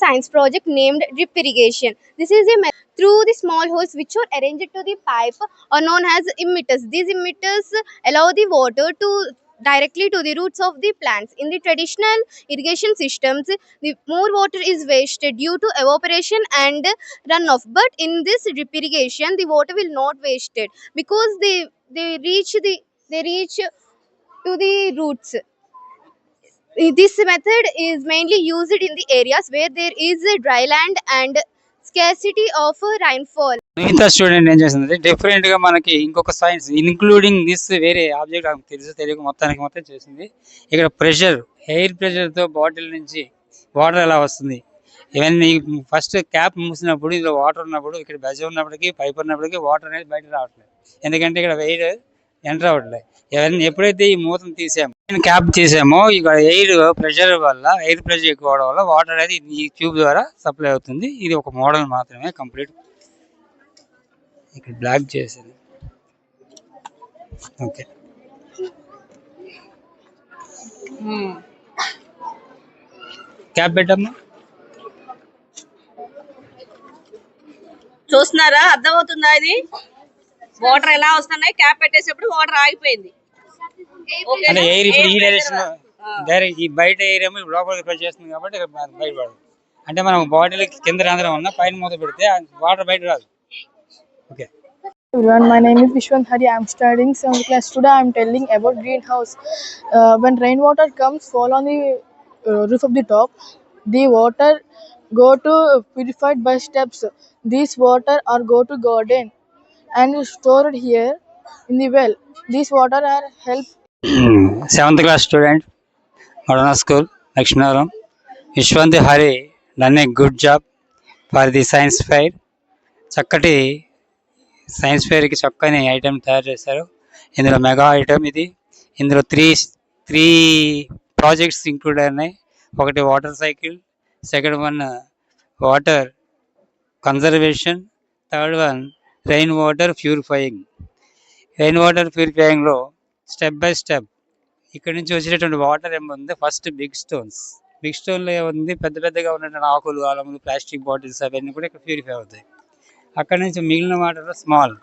science project named drip irrigation. This is a method through the small holes which are arranged to the pipe are known as emitters. These emitters allow the water to directly to the roots of the plants. In the traditional irrigation systems, the more water is wasted due to evaporation and runoff. But in this drip irrigation, the water will not wasted because they reach to the roots. This method is mainly used in the areas where there is a dry land and scarcity of rainfall. మిగతా student ఏం చేస్తుంది different గా మనకి ఇంకొక science including this వేరే object ఆమెకు తెలుసు తెలియక మొత్తం చేసింది. ఇక్కడ ప్రెషర్ ఎయిర్ ప్రెషర్ తో బాటిల్ నుంచి వాటర్ ఎలా వస్తుంది, ఇవన్నీ ఫస్ట్ క్యాప్ మూసినప్పుడు ఇందులో వాటర్ ఉన్నప్పుడు ఇక్కడ బెజర్ ఉన్నప్పటికీ పైప్ ఉన్నప్పటికీ వాటర్ అనేది బయట రావట్లేదు, ఎందుకంటే ఇక్కడ ఎయిర్ ఎంటర్ అవ్వట్లేదు. ఇవన్నీ ఎప్పుడైతే ఈ మూతను తీసామో క్యాప్ తీసామో ఇక్కడ ఎయిర్ ప్రెషర్ వల్ల ఎయిర్ ప్రెషర్ ఎక్కువ అవడం వల్ల వాటర్ అనేది ఈ ట్యూబ్ ద్వారా సప్లై అవుతుంది. ఇది ఒక మోడల్ మాత్రమే, కంప్లీట్ ఇక్కడ బ్లాక్ చేసింది. ఓకే, క్యాప్ పెట్టమ్మా. చూస్తున్నారా, అర్థమవుతుందా? ఇది వాటర్ ఎలా వస్తున్నాయి, క్యాప్ పెట్టేసేప్పుడు వాటర్ ఆగిపోయింది. అంటే ఎయిర్ ఇప్పుడు ఈ డైరెక్షన్ డైరెక్ట్ ఈ బయట ఎయిర్ ఏమో లోపలికి ప్రెస్ చేస్తుంది కాబట్టి బయటపడదు. అంటే మనం బాటిల్ కింద రంధ్రం ఉన్న పైన మూత పెడితే వాటర్ బయట రాదు. Okay. Everyone, my name is Vishwan Hari. I am studying 7th class. Today I am telling about greenhouse. When rainwater comes, fall on the roof of the top. The water go to purified by steps. These water are go to garden and stored here in the well. These water are help. 7th class student, Madonna School, Lakshminaram. Vishwan Hari done a good job for the science fair. చక్కటి science ఫేర్కి చక్కని item తయారు చేశారు. ఇందులో mega item ఇది. ఇందులో three projects include అయినాయి. ఒకటి water cycle, second one water conservation, third one rain water purifying. Rain water ప్యూరిఫైయింగ్లో స్టెప్ బై స్టెప్ ఇక్కడ నుంచి వచ్చేటటువంటి వాటర్ ఏముంది, ఫస్ట్ బిగ్ స్టోన్లో ఏముంది, పెద్దగా ఉన్నటువంటి ఆకులు, అలములు, ప్లాస్టిక్ బాటిల్స్ అవన్నీ కూడా ఇక్కడ ప్యూరిఫై అవుతాయి. అక్కడ నుంచి మిగిలిన వాటర్ స్మాల్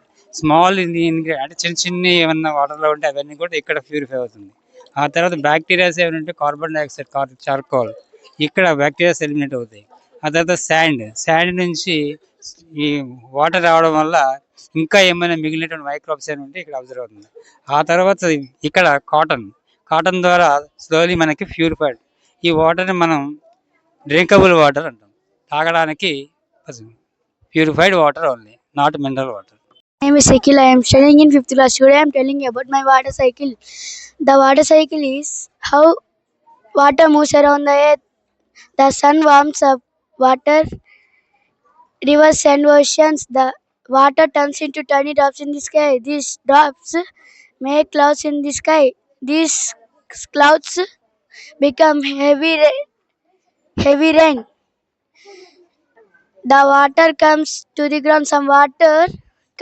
అంటే చిన్న ఏమన్నా వాటర్లో ఉంటే అవన్నీ కూడా ఇక్కడ ప్యూరిఫై అవుతుంది. ఆ తర్వాత బ్యాక్టీరియాస్ ఏమైనా ఉంటే కార్బన్ డైఆక్సైడ్, చార్కోల్, ఇక్కడ బ్యాక్టీరియాస్ ఎలిమినేట్ అవుతాయి. ఆ తర్వాత శాండ్ నుంచి ఈ వాటర్ రావడం వల్ల ఇంకా ఏమైనా మిగిలినటువంటి మైక్రోబ్స్ ఏమైనా ఉంటే ఇక్కడ అబ్జర్వ్ అవుతుంది. ఆ తర్వాత ఇక్కడ కాటన్ ద్వారా స్లోలీ మనకి ప్యూరిఫైడ్ ఈ వాటర్ని మనం డ్రింకబుల్ వాటర్ అంటాం, తాగడానికి purified water only, not mineral water. My name is Sekil. I am studying in 5th class. Today I am telling about my water cycle. The water cycle is how water moves around the earth. The sun warms up water, rivers and oceans. The water turns into tiny drops in the sky. These drops make clouds in the sky. These clouds become heavy rain. The water comes to the ground. Some water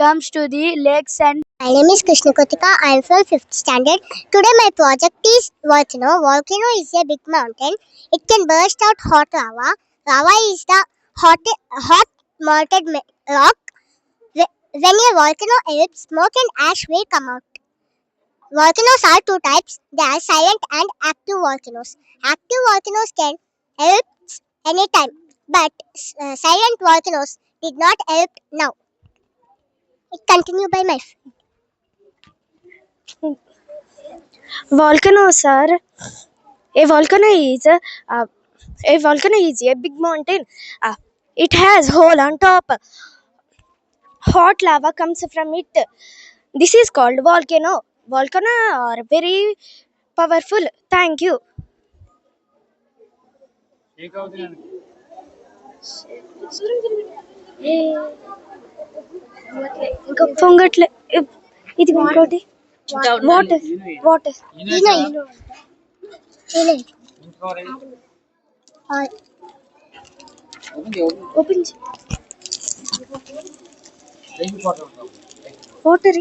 comes to the lakes and. My name is Krishna Kotika. I am from 5th standard. Today my project is volcano. Volcano is a big mountain. It can burst out hot lava. Lava is the hot molten rock. When a volcano erupts, smoke and ash will come out. Volcanoes are two types. They are silent and active volcanoes. Active volcanoes can erupt anytime, but silent volcanoes did not erupt now. It continued by my friend. Volcanoes are a volcano is a big mountain. It has hole on top. Hot lava comes from it. This is called volcano. Volcano are very powerful. Thank you. ఇంకా పొంగట్లే. ఇది ఇంకోటి water open water